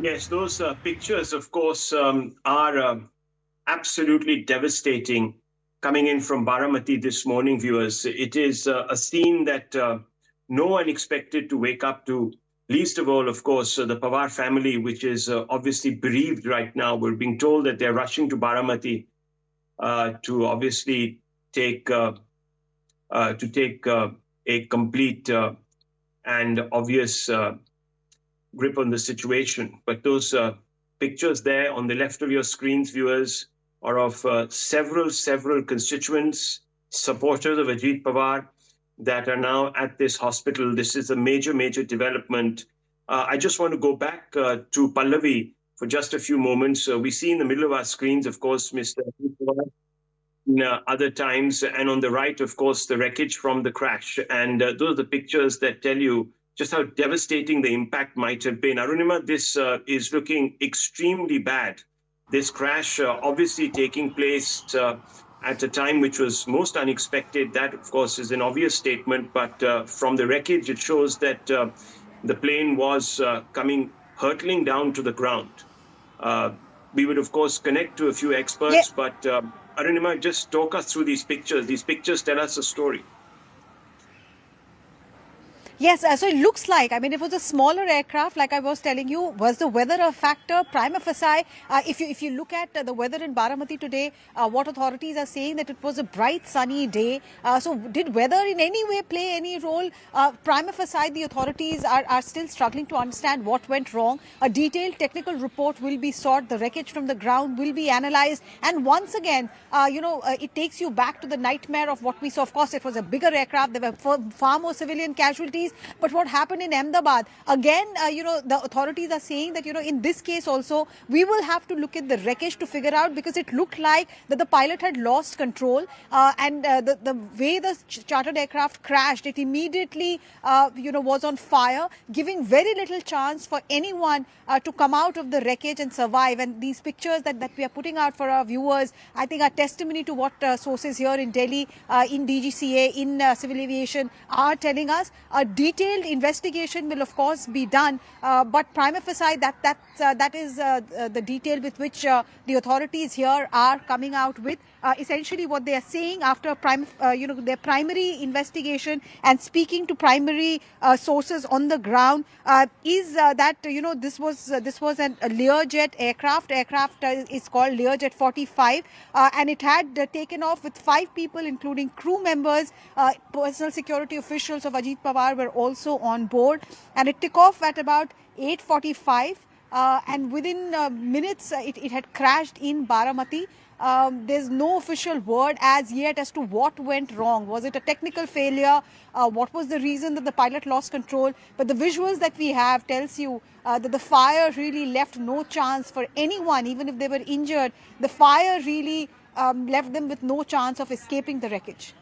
Yes, those pictures, of course, are absolutely devastating coming in from Baramati this morning, viewers. It is a scene that no one expected to wake up to, least of all, of course, the Pawar family, which is obviously bereaved right now. We're being told that they're rushing to Baramati to obviously take a complete and obvious grip on the situation. But those pictures there on the left of your screens, viewers, are of several constituents, supporters of Ajit Pawar that are now at this hospital. This is a major development. I just want to go back to Pallavi for just a few moments. We see in the middle of our screens, of course, Mr. Ajit Pawar in other times. And on the right, of course, the wreckage from the crash. And those are the pictures that tell you just how devastating the impact might have been. Arunima, this is looking extremely bad. This crash obviously taking place at a time which was most unexpected. That, of course, is an obvious statement. But from the wreckage, it shows that the plane was coming hurtling down to the ground. We would, of course, connect to a few experts, but Arunima, just talk us through these pictures. These pictures tell us a story. Yes, so it looks like, I mean, it was a smaller aircraft, like I was telling you. Was the weather a factor? Prima facie, if you look at the weather in Baramati today, what authorities are saying that it was a bright, sunny day. So did weather in any way play any role? Prima facie, the authorities are still struggling to understand what went wrong. A detailed technical report will be sought. The wreckage from the ground will be analyzed. And once again, it takes you back to the nightmare of what we saw. Of course, it was a bigger aircraft. There were far more civilian casualties. But what happened in Ahmedabad, again, the authorities are saying that, in this case also, we will have to look at the wreckage to figure out, because it looked like that the pilot had lost control and the way the chartered aircraft crashed, it immediately, was on fire, giving very little chance for anyone to come out of the wreckage and survive. And these pictures that we are putting out for our viewers, I think are testimony to what sources here in Delhi, in DGCA, in civil aviation are telling us. A detailed investigation will, of course, be done, but prima facie, that is the detail with which the authorities here are coming out with. Essentially, what they are saying after their primary investigation and speaking to primary sources on the ground is that this was a Learjet aircraft. Aircraft is called Learjet 45, and it had taken off with 5 people, including crew members. Personal security officials of Ajit Pawar were also on board, and it took off at about 8:45. And within minutes, it had crashed in Baramati. There's no official word as yet as to what went wrong. Was it a technical failure? What was the reason that the pilot lost control? But the visuals that we have tells you that the fire really left no chance for anyone, even if they were injured. The fire really left them with no chance of escaping the wreckage.